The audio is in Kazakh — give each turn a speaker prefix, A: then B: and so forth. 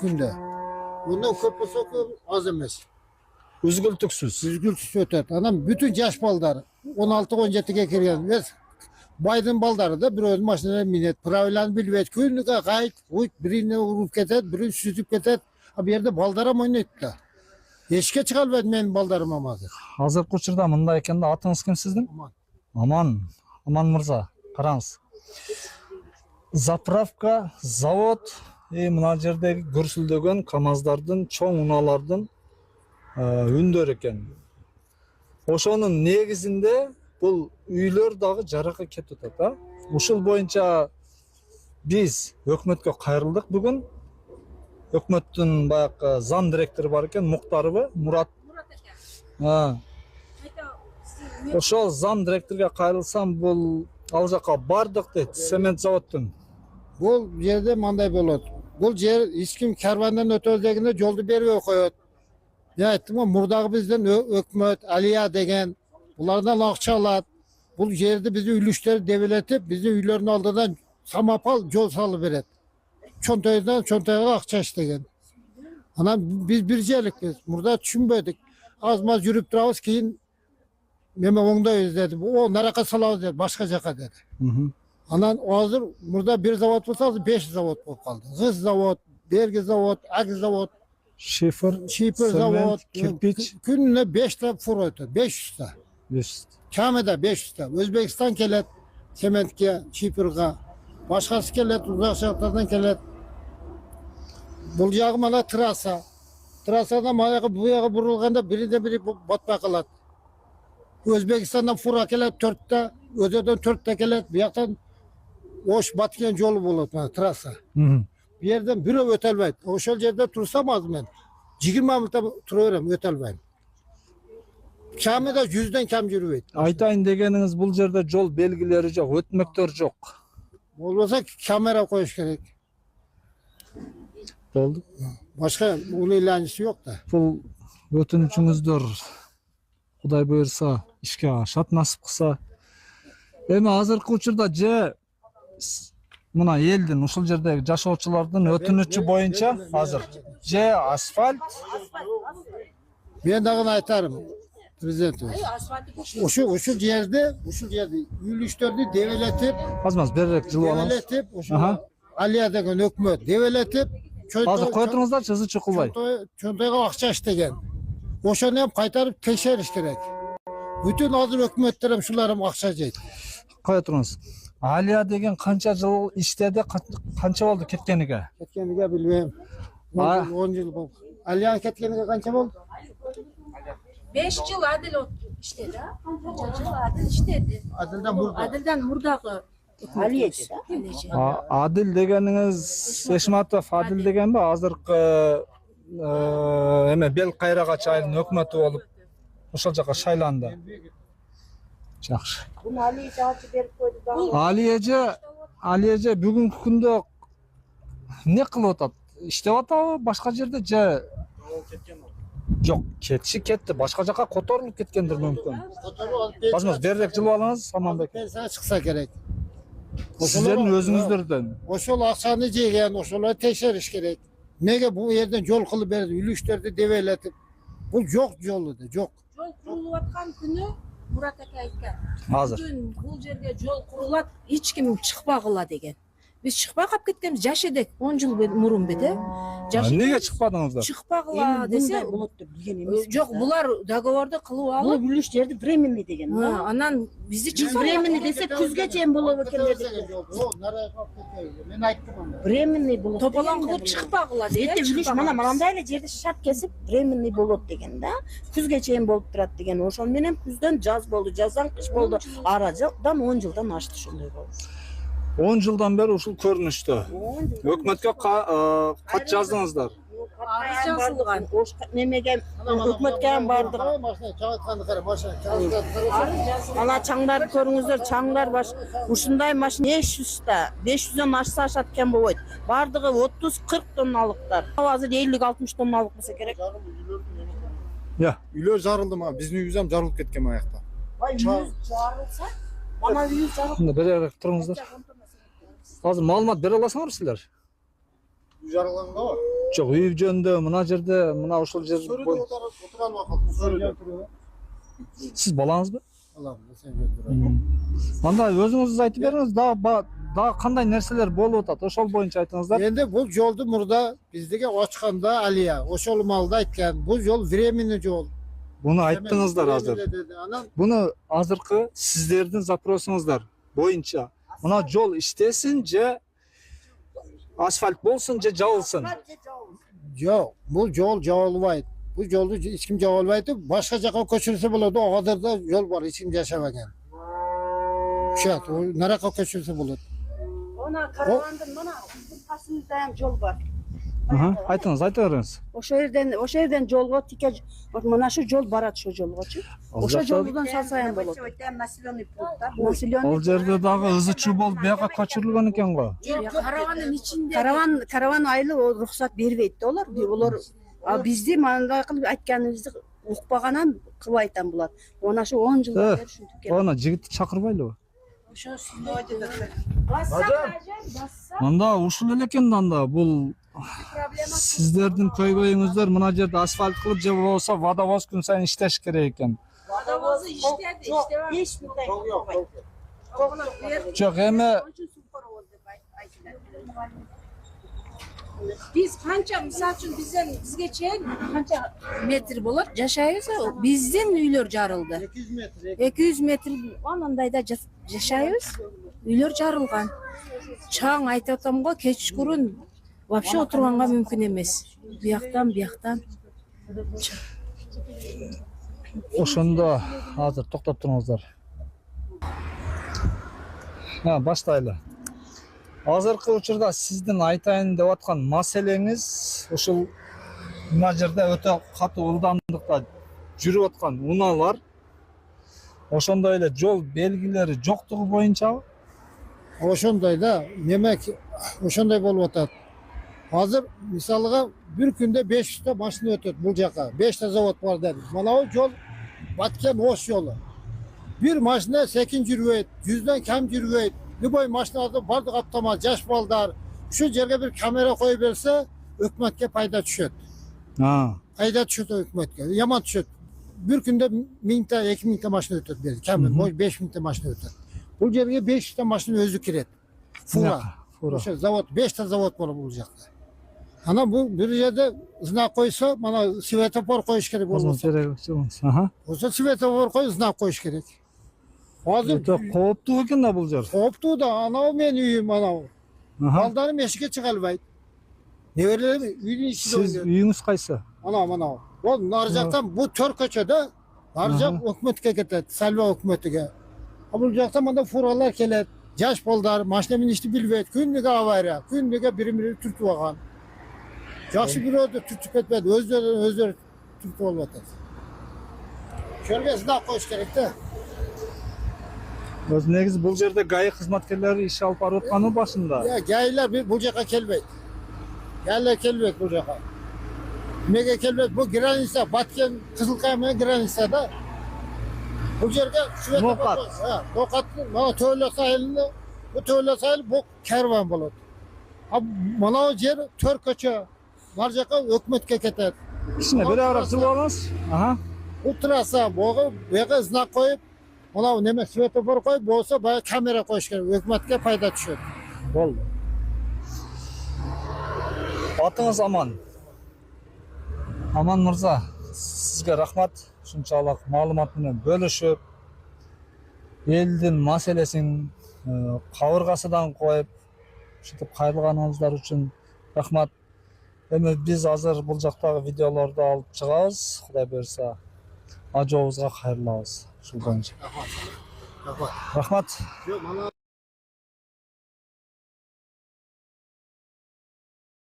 A: Günde. Bundan köpüsü az emas.
B: Üzgültüksüz.
A: Üzgülsüz ötedi. Anam bütün yaş balları 16-17'ge kirgen. Biz Baydın balları da bir öz maşinaya minet. Pravlan bilvet. Künlüge kayıt. Birini vurup ketet, birini süzüp ketet. Bir yerde baldaram oynayıptı. Eşke çıkalmadı men baldarım amazı.
B: Hazır учурда мындай экен да, атыңыз ким сиздин?
A: Aman.
B: Аман. Аман мырза, караңыз. Заправка, завод, мына жердеги гүрсүлдөгөн КамАЗдардын, чоң унаалардын үндөрү экен. Ошонун негизинде бул үйлөр дагы жаракка кетип атат. Ушул боюнча биз өкмөткө кайрылдык бүгүн. Өкмөттүн баягы зам директору бар экен, Муктарова Мурат. Ошол зам директорго кайрылсам, бул ал жака бардык дейт, цемент заводтун.
A: Бұл жерде мандай болот. Бұл жер ешкім карвандан өтөз дегенде жолду бербей коет. Я айттым го, мурдагы бизден өкмөт, Алия деген булардан акча алат. Бұл жерди биздин үлүштөр дебелетип, биздин үйлөрдүн алдынан самапал жол салып берет. Чонтойдан чонтойго акча иштеген. Анан биз бир жерликпиз. Мурда түшүнбөдүк. Аз-маз жүрүп турабыз, кийин мен оңдойбуз деди. О, наракка салабыз деди, башка жака деди. Анан азыр мурда bir завод болса, 5 завод болуп калды. Гыз завод, берги завод, ак завод,
B: Шифр,
A: завод,
B: кирпич.
A: Күнүнө 5 та фур өтөт, 500 та.
B: 500.
A: Камеда 500 та. Өзбекстан келет, цементке, шифрга. Башкасы келет, узак шартардан келет. Бул жагы мана трасса. Трассадан баягы буяга бурулганда бириде бири батпай калат. Өзбекстандан фура келет 4 та, өзөдөн 4 та келет, бияктан Ош баткен жолу болот, трасса. Bir yerden biri ötelmeydi. Ошол жерде турсам аз мен 20 минутта тура берем, ötelmeyim. Kamida 100'den kam жүрбөйт.
B: Айтайын дегениңиз, бул жерде жол белгилери жок, өтмөктөр жок.
A: Болбосо камера коюш керек.
B: Болду.
A: Башка унун иланчысы жок да.
B: Бул өтүнүчүңүздөр Кудай буйрса ишке ашат, насип кылса. Эми азыркы учурда же мына элдин, ушул жердеги жашоочулардын өтүнүчү боюнча азыр же асфальт.
A: Мен дагы айтарым президент. Ушул жерде үйлүштөрдү дебелетип,
B: Азмаз беререк жылып алабыз.
A: дебелетип, ушул Алия деген өкмөт дебелетип,
B: Азыр кое туруңуздарчы, ызы чукулбай.
A: Чонтойго акча иштеген. Ошону hem кайтарып текшериш керек. Бүтүн азыр өкмөттөр hem шулар hem акча жейт.
B: Кое туруңуз. Алия деген канча жыл иштеди, канча болду кеткениге?
A: Кеткениге билбейм. 10 жыл болду. Алия кеткениге канча болду?
C: 5 жыл Адил иштеди. Канча жыл Адил иштеди. Адилдан мурдагы Алиеч да.
B: Адил дегениңиз Эшматов Адил дегенби? Азыркы эме Бел Кайрага чайылдын өкмөтү болуп ошол жака шайланды. Жакшы.
C: Буну Алиеч ачы берип койду да.
B: Алиеже бүгүнкү күндө эмне кылып атат? Иштеп атабы башка жерде же? Жок, кетти. Башка жака которулуп кеткендир мүмкүн. Базмаз беререк жылып алыңыз, Саманбек.
A: Пенсия чыкса керек.
B: Сиздердин өзүңүздөрдөн.
A: Ошол акчаны жеген, ошолор текшериш керек. Неге бул жерден жол кылып берди, үлүштөрдү дебелетип? Бул жок жолу да, жок.
C: Жол курулуп аткан күнү Мурат ака айткан.
B: Азыр.
C: Бүгүн бул жерде жол курулат, эч ким чыкпагыла деген. Биз чыкпай калып кеткенбиз, жаш эдик, 10 жыл мурун бит,
B: Эмнеге чыкпадыңыздар?
C: Чыкпагыла десе,
D: болот деп билген эмес.
C: жок, булар договорду кылып алып,
D: Бул үлүштөрдү временный деген.
C: анан бизди чыкпай
D: Временный десе күзгө чейин болот экен дедик.
A: Мен айттым анда.
D: Временный болот.
C: тополоң кылып чыкпагыла
D: Эте
C: деген.
D: үлүш мындай эле жерди шап кесип временный болот деген да. Күзгө чейин болуп турат деген. Ошол менен күздөн жаз болду, жаздан кыш болду. Арадан 10 жылдан ашты ошондой болду.
B: 10 жылдан бери ушул көрүнүштө. Өкмөткө кат жаздыңыздар.
C: жазылган.
D: Немеге өкмөткө ham бардык.
A: Машина чаңатканды кара, машина чаңатканды.
D: Ана чаңдарды көрүңүздөр, чаңдар баш ушундай машина 500 та, 500дөн ашса ашат экен болбойт. Бардыгы 30-40 тонналыктар. Азыр 50-60 тонналык болсо керек.
B: Я,
E: Үйлөр жарылды ма? Биздин үйүбүз ham жарылып кеткен аякта.
D: Жарылса, ана үйү жарылып.
B: беререк туруңуздар. Азыр маалымат бере аласыңарбы силер?
E: Үй жарылғанда ба?
B: Жоқ, үй жөнүндө мына жерде, мына ошол жер.
E: Сөрөдө отурган убакыт. Сөрөдө.
B: Сиз балаңызбы?
A: Алам, сен жүрдүр.
B: Анда өзүңүз айтып бериңиз, да кандай нерселер болуп атат? Ошол боюнча айтыңыздар.
A: Endi bu yoldu murda bizdeki açkanda Aliya, oşol malda aytkan, bu yol временный жол.
B: Буну айттыңыздар азыр.
A: Анан
B: Буну азыркы сиздердин запросуңуздар боюнча мына жол иштесин же асфальт болсун же жабылсын.
A: Yok, bu yol jabılmaydı. Bu yoldu hiç kim jabılmaydı. Başka jaka köçürse buladı. O kadar da yol var, hiç kim yaşamagan. Şat, o nereye köçürse buladı.
D: Ona karavandın mana bizim karşımızda ham жол бар.
B: Айтыңыз, айта бериңиz.
D: Ошо жерден жолго тике мына шу жол барат ошо жолгочу. Ошо жолдон салса ham болот. Населенный пункт.
B: Ал жерде дагы ызычуу болуп бияка көчүрүлгөн экен го.
C: Каравандын ичинде.
D: Караван айылы уруксат бербейт да олар. Олар бизди мындай кылып айтканыбызды укпаганан кылып айткан булат. Она шу 10 жылдан бери ушинтип келет.
B: Ана жигитти чакырбайлыбы?
C: Ошо сүйнөйдү доктор.
B: Анда ушул эле экен да, анда бул сиздердин көйгөйүңүздөр мына жерде асфальт кылып же болбосо водовоз күн сайын иштеш керек экен.
C: Водовозу иштеди, иштебей.
B: Жок, эми
C: Биз канча, мисалы үчүн бизге чейин канча метр болот жашайбыз, биздин үйлөр жарылды.
A: 200 metre.
C: 200 метр анандайда жашайбыз. Үйлөр жарылган. Чаң айтып атам го, кечкурун вообще отурганга мүмкүн эмес. Бияктан.
B: ошондо азыр токтоп туруңуздар. Баштайлы. Азыркы учурда сиздин айтайын деп аткан маселеңиз ушул мына жерде өтө катуу ылдамдыкта жүрүп аткан унаалар, ошондой эле жол белгилери жоктугу боюнчабы?
A: Oşonday da, demek oşonday bolup atat. Hazır misalga bir günde 500 ta maşina ötüp bu jaka. 5 ta zavod var dedi. Mana o yol batken hoş yolu. Bir maşina 8 jürüyet, 100'den kam jürüyet. Bir boy maşinada bardı kaptama, yaş baldar. Şu yerge bir kamera koyup verse hükümetke payda düşüyor. Payda düşüyor hükümetke. Yaman düşüyor. Bir günde 1000 ta, 2000 ta maşina ötüp dedi. Kamera 5000 ta maşina ötüp. Bu yerge 500 ta maşina özü kiret. Fura. Şu zavod 5 ta zavod bolup olacak. Ana bu bir yerde znak koysa bana svetofor koyuş gerek olmasa. Olsa svetofor koy znak koyuş gerek. Hazır
B: Кооптуу экен да бул жер.
A: koptu da ana o men uyum ana o. Baldarım eşike çıkalbay. Ne verelim üyün içinde
B: Siz
A: oynuyor.
B: үйүңүз кайсы?
A: Ana. O narcaktan bu tör köçede narcak hükümetke getir. Selva hükümetike. Bu jaktan bana furalar kelet. Yaş baldar maşina minişti bilbet. Günlüge avayra. Günlüge birimleri Türk vagan. Жақсы bir oldu Türk etmedi. Özleri Türk olmadı. Şöyle znak koyuş gerek de.
B: Öz негизи бул жерде ГАИ кызматкерлери иш алып барып атканы башында.
A: Ya gaylar bu jaka kelbeyt. Gaylar kelbeyt bu jaka. Nege kelbeyt bu granisa batken Kızılkaya'ya granisada. Bu yerge şurada
B: Nokat.
A: Nokat mana töyle sahilinde bu töyle sahil bu kervan bolot. Mana o yer tör köçe. Narjaka hükümetke keter.
B: Кичине бере карап жылып алыңыз.
A: Bu trasa boğu vega znak koyup ona neme svetofor koyup olsa bayağı kamera koyuş gerek. Hükümetke payda düşüyor.
B: Болду. Атыңыз Аман. Аман мырза, сизге рахмат. Ушунчалык маалымат менен бөлүшүп, элдин маселесин кабыргасынан коюп, ушинтип кайрылганыңыздар үчүн рахмат. Эми биз азыр бул жактагы видеолорду алып чыгабыз. Кудай буйрса, ажообузга кайрылабыз. Ушул боюнча. Рахмат.